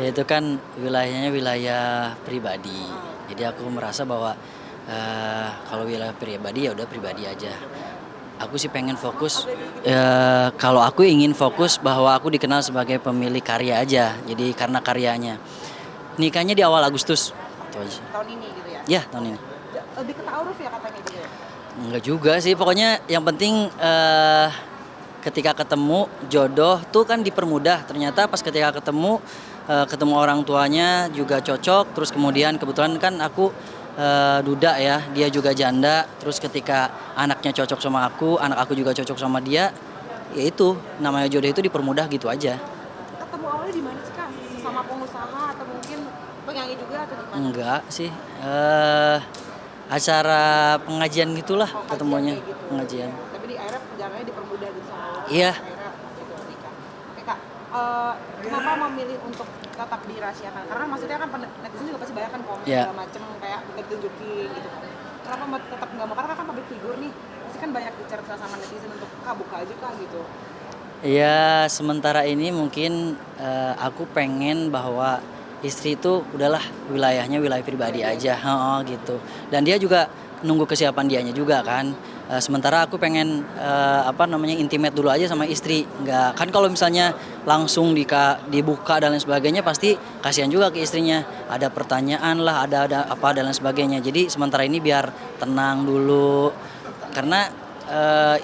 Itu kan wilayahnya wilayah pribadi. Jadi aku merasa bahwa kalau wilayah pribadi ya udah pribadi aja. Aku sih pengen fokus, kalau aku ingin fokus bahwa aku dikenal sebagai pemilik karya aja. Jadi karena karyanya. Nikahnya di awal Agustus. Itu aja. Tahun ini gitu ya? Ya, tahun ini. Lebih ke ta'aruf ya katanya gitu ya? Enggak juga sih, pokoknya yang penting ketika ketemu jodoh tuh kan dipermudah. Ternyata pas ketika ketemu orang tuanya juga cocok. Terus kemudian kebetulan kan aku duda ya, dia juga janda. Terus ketika anaknya cocok sama aku, anak aku juga cocok sama dia, ya itu namanya jodoh itu dipermudah gitu aja. Ketemu awalnya di mana sih Kak? Sesama pengusaha atau mungkin penyanyi juga atau gimana? Enggak sih, acara pengajian gitulah Oh, kajian ketemunya, kayak gitu. pengajian. Tapi di akhirnya perjalanannya dipermudah gitu sama Allah. Iya. Akhirnya gitu menikah. Oke Kak, kenapa memilih untuk tetap dirahasiakan? Karena maksudnya kan netizen juga pasti banyak kan komen Iya. segala macem kayak minta ditunjukin gitu kan. Kenapa tetap nggak mau? Karena kan public figure nih, pasti kan banyak dicerca sama netizen untuk Kak buka aja Kak gitu. Ya, sementara ini mungkin aku pengen bahwa istri itu udahlah wilayahnya wilayah pribadi aja, heeh, gitu. Dan dia juga nunggu kesiapan dianya juga kan. Sementara aku pengen intimate dulu aja sama istri. Nggak kan kalau misalnya langsung dibuka dan lain sebagainya pasti kasihan juga ke istrinya. Ada pertanyaan lah, ada apa dan lain sebagainya. Jadi sementara ini biar tenang dulu. Karena eh,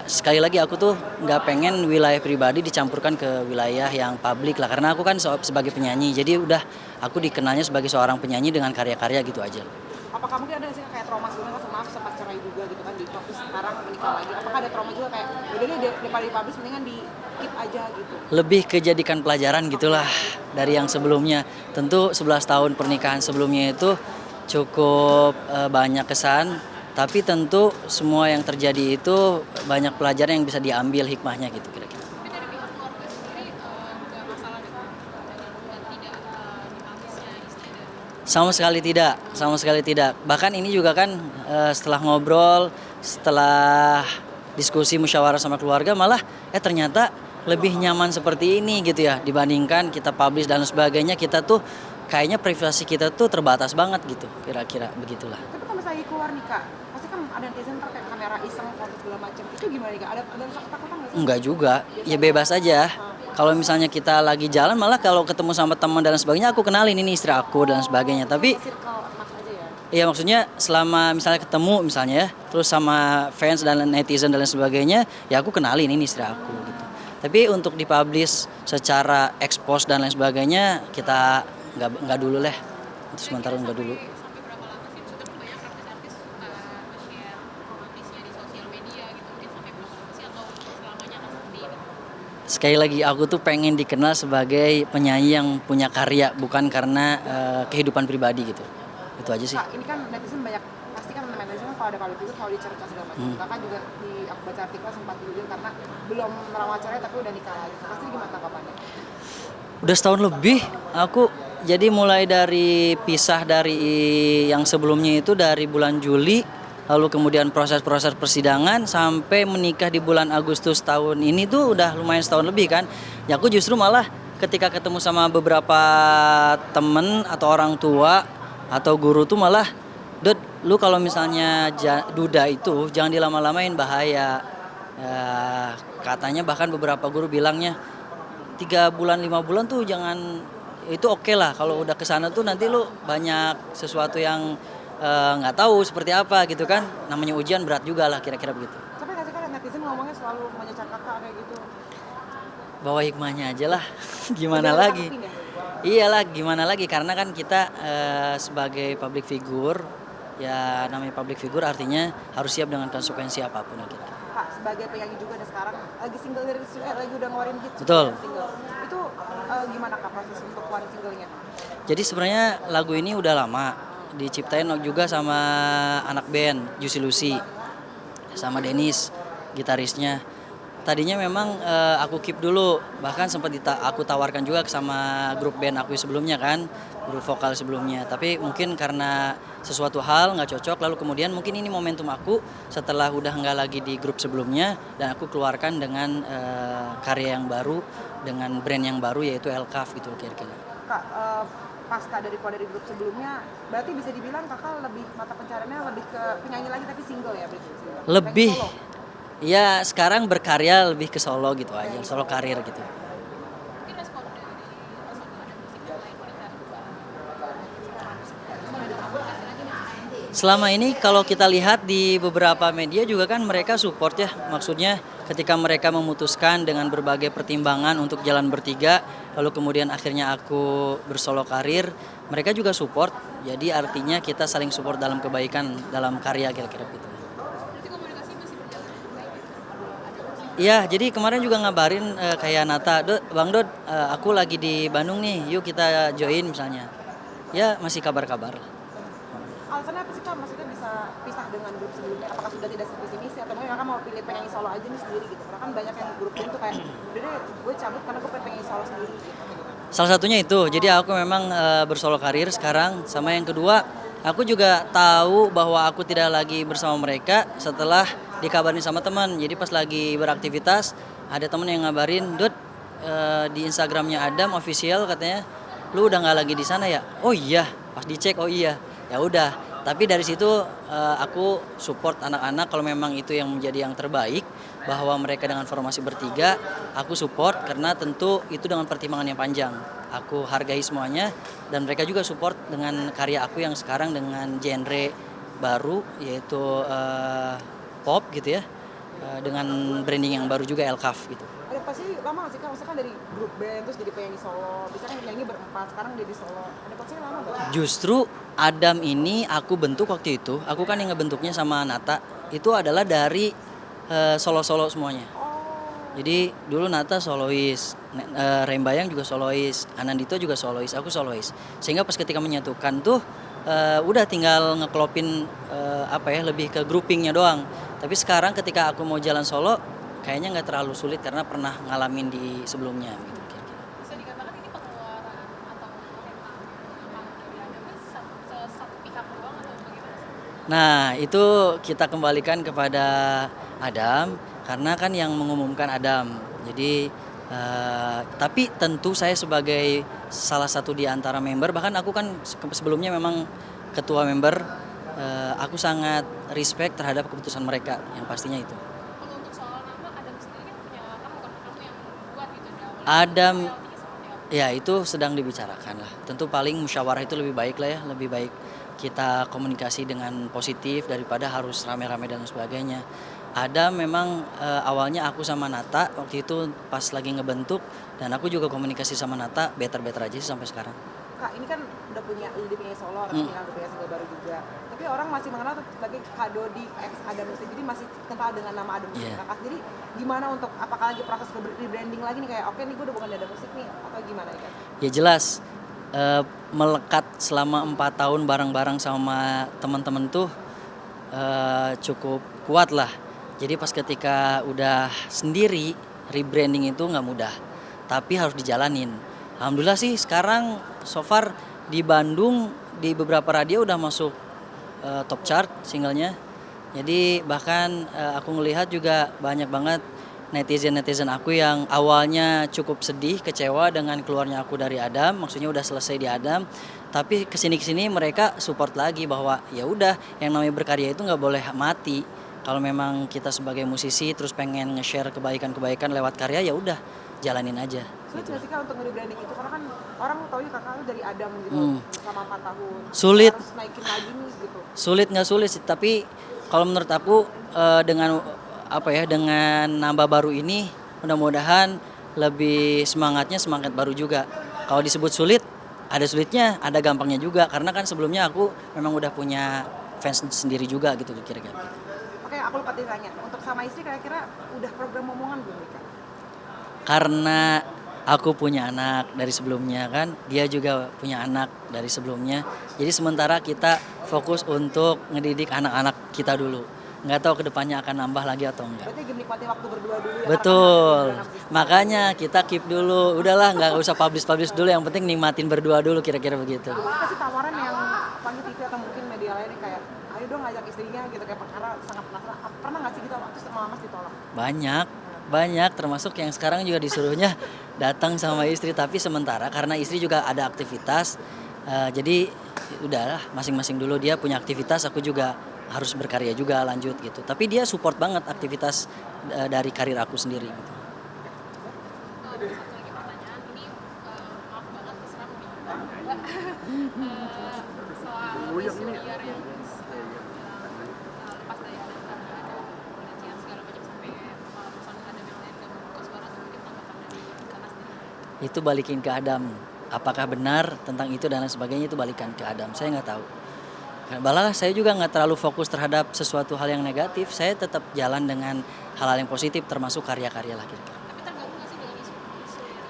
sekali lagi aku tuh nggak pengen wilayah pribadi dicampurkan ke wilayah yang publik lah, karena aku kan sebagai penyanyi, jadi udah aku dikenalnya sebagai seorang penyanyi dengan karya-karya gitu aja. Apakah mungkin ada sih kayak trauma sebelumnya kan maaf sempat cerai juga gitu kan di fokus sekarang menikah lagi. Apakah ada trauma juga kayak udah deh daripada dipublish mendingan di keep aja gitu. Lebih kejadikan pelajaran gitulah dari yang sebelumnya. Tentu 11 tahun pernikahan sebelumnya itu cukup banyak kesan, tapi tentu semua yang terjadi itu banyak pelajaran yang bisa diambil hikmahnya gitu kira-kira. Tapi dari pihak keluarga sendiri nggak masalah dengan tidak dipublishnya istri dan Sama sekali tidak. Bahkan ini juga kan setelah ngobrol, setelah diskusi musyawarah sama keluarga malah ternyata lebih nyaman seperti ini gitu ya dibandingkan kita publish dan sebagainya. Kita tuh kayaknya privasi kita tuh terbatas banget gitu, kira-kira begitulah. Tapi kalau misalnya keluar nih Kak, pasti kan ada netizen ntar kayak kamera iseng foto segala macam. Itu gimana nih Kak? Ada rasa ketakutan nggak sih? Enggak juga, ya bebas aja. Kalau misalnya kita lagi jalan malah kalau ketemu sama teman dan sebagainya aku kenalin ini istri aku dan sebagainya. Tapi Circle emas aja ya. iya maksudnya selama misalnya ketemu misalnya ya, terus sama fans dan netizen dan lain sebagainya, ya aku kenalin ini istri aku gitu. Tapi untuk dipublish secara expose dan lain sebagainya kita nggak dulu lah. Untuk sementara nggak dulu. sampai berapa lama sih? Maksudnya kan banyak artis-artis suka nge-share romantisnya di sosial media gitu, mungkin sampai berapa lama sih atau selamanya akan seperti ini? Sekali lagi aku tuh pengen dikenal sebagai penyanyi yang punya karya bukan karena kehidupan pribadi gitu. Itu aja sih. Kak, ini kan netizen banyak pasti kan netizen kan kalau ada public figure kalau dicerca segala macam. Kakak juga aku baca artikel sempat jujur karena belum merawat cerai tapi udah nikah lagi. Pasti gimana tanggapannya? Udah setahun lebih aku jadi mulai dari pisah dari yang sebelumnya itu dari bulan Juli, lalu kemudian proses-proses persidangan sampai menikah di bulan Agustus tahun ini tuh udah lumayan setahun lebih kan. Ya aku justru malah ketika ketemu sama beberapa temen atau orang tua atau guru tuh malah, "Dut, lu kalau misalnya duda itu jangan dilama-lamain bahaya." Katanya bahkan beberapa guru bilangnya 3 bulan 5 bulan tuh jangan, itu oke lah kalau udah kesana tuh nanti lu banyak sesuatu yang nggak tahu seperti apa gitu kan, namanya ujian berat juga lah kira-kira begitu. Tapi nggak sih kan netizen ngomongnya selalu menyecar kakak kayak gitu. Bawa hikmahnya aja lah. Gimana Udah lagi? tanggepin ya? Iyalah gimana lagi karena kan kita sebagai public figure, ya namanya public figure artinya harus siap dengan konsekuensi apapun ya kira-kira. Kak sebagai penyanyi juga dan sekarang lagi single lagi udah ngeluarin hit. Betul. Single. Itu gimana Kak proses untuk keluarin singlenya? Jadi sebenarnya lagu ini udah lama diciptain juga sama anak band Juicy Lucy sama Dennis gitarisnya. Tadinya memang aku keep dulu, bahkan sempat aku tawarkan juga sama grup band aku sebelumnya kan, grup vokal sebelumnya. Tapi mungkin karena sesuatu hal nggak cocok, lalu kemudian mungkin ini momentum aku setelah udah nggak lagi di grup sebelumnya dan aku keluarkan dengan karya yang baru, dengan brand yang baru yaitu Elkaf gitu kira-kira. Kak, pasca dari keluar dari grup sebelumnya, berarti bisa dibilang kakak lebih mata pencariannya lebih ke penyanyi lagi tapi single ya berarti? Single. Lebih, Pengen solo? ya sekarang berkarya lebih ke solo gitu aja, solo karir gitu. Mungkin respon dari personal ada musik yang lain melihat Selama ini kalau kita lihat di beberapa media juga kan mereka support ya. Maksudnya ketika mereka memutuskan dengan berbagai pertimbangan untuk jalan bertiga, lalu kemudian akhirnya aku bersolo karir, mereka juga support. Jadi artinya kita saling support dalam kebaikan, dalam karya kira-kira gitu. berarti komunikasi masih berjalan dengan baik gitu. Iya, jadi kemarin juga ngabarin kayak Nata, Bang Dod, aku lagi di Bandung nih, yuk kita join misalnya. Ya masih kabar-kabar. Alasannya apa sih Kak? Maksudnya bisa pisah dengan grup sebelumnya? Apakah sudah tidak sevisi misi atau mungkin kakak mau pilih penyanyi solo aja nih sendiri gitu? Karena kan banyak yang grup band tuh kayak, udah deh gue cabut karena gue pengen penyanyi solo sendiri gitu. Salah satunya itu, jadi aku memang bersolo karir sekarang. Sama yang kedua, aku juga tahu bahwa aku tidak lagi bersama mereka setelah dikabarin sama teman. Jadi pas lagi beraktivitas, ada teman yang ngabarin, Dut, di Instagramnya Adam official katanya, lu udah nggak lagi di sana ya? Oh iya, pas dicek, oh iya, ya udah. Tapi dari situ aku support anak-anak kalau memang itu yang menjadi yang terbaik, bahwa mereka dengan formasi bertiga, aku support karena tentu itu dengan pertimbangan yang panjang. Aku hargai semuanya dan mereka juga support dengan karya aku yang sekarang dengan genre baru yaitu pop gitu ya, dengan branding yang baru juga Elkaf gitu. Ada pasti lama gak sih Kak? Maksudnya kan dari grup band terus jadi penyanyi solo, bisa kan nyanyi berempat, sekarang jadi solo. Ada pasti lama gak? Justru Adam ini aku bentuk waktu itu, aku kan yang ngebentuknya sama Nata, itu adalah dari solo-solo semuanya. Jadi dulu Nata solois, Rembayang juga solois, Anandito juga solois, aku solois. Sehingga pas ketika menyatukan tuh udah tinggal ngeklopin apa ya, lebih ke groupingnya doang. Tapi sekarang ketika aku mau jalan solo, kayaknya nggak terlalu sulit karena pernah ngalamin di sebelumnya gitu kira-kira. Bisa dikatakan ini pengeluaran atau memang dari Anda satu pihak doang atau bagaimana sih? Nah, itu kita kembalikan kepada Adam karena kan yang mengumumkan Adam. Jadi tapi tentu saya sebagai salah satu di antara member, bahkan aku kan sebelumnya memang ketua member, aku sangat respect terhadap keputusan mereka yang pastinya itu. Kalau untuk soal nama Adam sendiri kan punya kan bukan kamu yang buat gitu dari awal. Adam, Royaltinya seperti apa? ya itu sedang dibicarakan lah. Tentu paling musyawarah itu lebih baik lah ya, lebih baik kita komunikasi dengan positif daripada harus rame-rame dan sebagainya. Ada memang awalnya aku sama Nata waktu itu pas lagi ngebentuk dan aku juga komunikasi sama Nata better aja sih sampai sekarang. Kak, ini kan udah punya penyanyi solo, resmi udah punya single baru juga. Tapi orang masih mengenal tuh sebagai Kak Dodi X Adam Musik, jadi masih kental dengan nama Adam Musik. Iya. Kak, jadi gimana untuk apakah lagi proses rebranding lagi nih kayak oke nih gue udah bukan Adam Musik nih atau gimana ya Kak? Ya jelas melekat selama 4 tahun bareng-barang sama teman-teman tuh cukup kuat lah. Jadi pas ketika udah sendiri rebranding itu nggak mudah, tapi harus dijalanin. Alhamdulillah sih sekarang so far di Bandung di beberapa radio udah masuk top chart singlenya. Jadi bahkan aku ngelihat juga banyak banget netizen aku yang awalnya cukup sedih, kecewa dengan keluarnya aku dari Adam, maksudnya udah selesai di Adam, tapi kesini mereka support lagi bahwa ya udah yang namanya berkarya itu nggak boleh mati. Kalau memang kita sebagai musisi terus pengen nge-share kebaikan-kebaikan lewat karya ya udah jalanin aja. Sulit Gitu. nggak sih Kak untuk rebranding itu? Karena kan orang taunya kakak lu dari Adam gitu selama 4 tahun. Sulit. Harus naikin lagi nih gitu. Sulit nggak sulit sih, tapi kalau menurut aku dengan apa ya, dengan nambah baru ini mudah-mudahan lebih semangat baru juga. Kalau disebut sulit, ada sulitnya, ada gampangnya juga karena kan sebelumnya aku memang udah punya fans sendiri juga gitu kira-kira. Oke, aku lupa tanya. Untuk sama istri kira-kira udah program omongan belum nih Kak? Karena aku punya anak dari sebelumnya kan, dia juga punya anak dari sebelumnya. Jadi sementara kita fokus untuk ngedidik anak-anak kita dulu. Nggak tahu kedepannya akan nambah lagi atau enggak. Berarti lagi menikmati waktu berdua dulu ya? Betul. Karena kan masih Makanya kita keep dulu. Udahlah nggak usah publish dulu. Yang penting nikmatin berdua dulu kira-kira begitu. apa sih tawaran yang apalagi TV atau mungkin media lain nih kayak ayo dong ngajak istrinya gitu kayak perkara sangat penasaran pernah nggak sih kita waktu sama mas ditolak? Banyak. banyak, termasuk yang sekarang juga disuruhnya datang sama istri, tapi sementara karena istri juga ada aktivitas, jadi udahlah masing-masing dulu, dia punya aktivitas, aku juga harus berkarya juga lanjut gitu. Tapi dia support banget aktivitas dari karir aku sendiri gitu. Satu lagi pertanyaan ini, maaf banget terserah mau dijawab atau enggak. Soal isu liar yang lepas dari ada pelecehan segala macam sampai personil Adam yang lain gak membuka suara, atau mungkin tanggapan dari Kakak sendiri. Itu balikin ke Adam. Apakah benar tentang itu dan lain sebagainya, itu balikan ke Adam. Saya nggak tahu. Malah saya juga nggak terlalu fokus terhadap sesuatu hal yang negatif. Saya tetap jalan dengan hal-hal yang positif, termasuk karya-karya lah kira-kira. Tapi tergabung nggak sih dengan isu liar?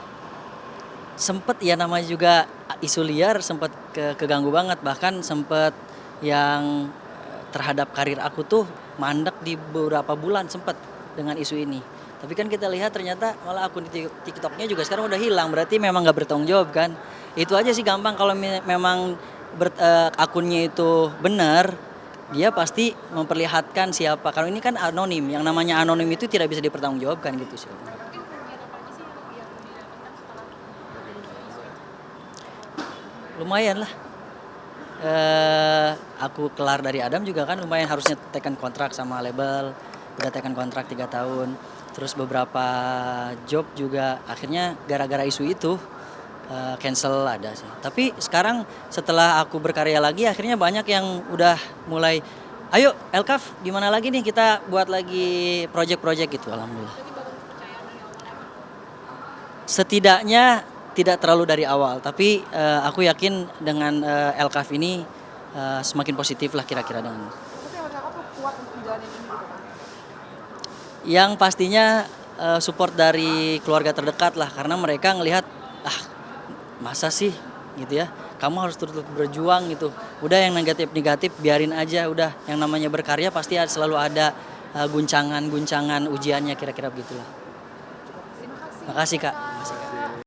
Sempet ya, namanya juga isu liar, sempet keganggu banget, bahkan sempet yang terhadap karir aku tuh mandek di beberapa bulan sempet dengan isu ini. Tapi kan kita lihat ternyata malah akun di TikToknya juga sekarang udah hilang, berarti memang nggak bertanggung jawab kan. Itu aja sih gampang, kalau memang akunnya itu benar, dia pasti memperlihatkan siapa. Kalau ini kan anonim, yang namanya anonim itu tidak bisa dipertanggungjawabkan gitu sih. Mungkin kerugian apa aja sih yang didapatkan setelah dari isu itu? Lumayan lah. Aku kelar dari Adam juga kan lumayan, harusnya tekan kontrak sama label, udah tekan kontrak 3 tahun. Terus beberapa job juga akhirnya gara-gara isu itu cancel ada sih. Tapi sekarang setelah aku berkarya lagi, akhirnya banyak yang udah mulai, ayo Elkaf gimana lagi nih, kita buat lagi project-project gitu, alhamdulillah. Berarti bangun kepercayaan dari awal emang. Setidaknya tidak terlalu dari awal, tapi aku yakin dengan Elkaf ini semakin positif lah kira-kira dengan. Tapi kalau kakak tuh kuat untuk menjalani ini gitu kan. Yang pastinya support dari keluarga terdekat lah, karena mereka ngelihat, masa sih gitu ya, kamu harus terus berjuang gitu. Udah yang negatif-negatif biarin aja, udah yang namanya berkarya pasti selalu ada guncangan-guncangan ujiannya, kira-kira begitulah. Terima kasih. Makasih Kak. Makasih, Kak.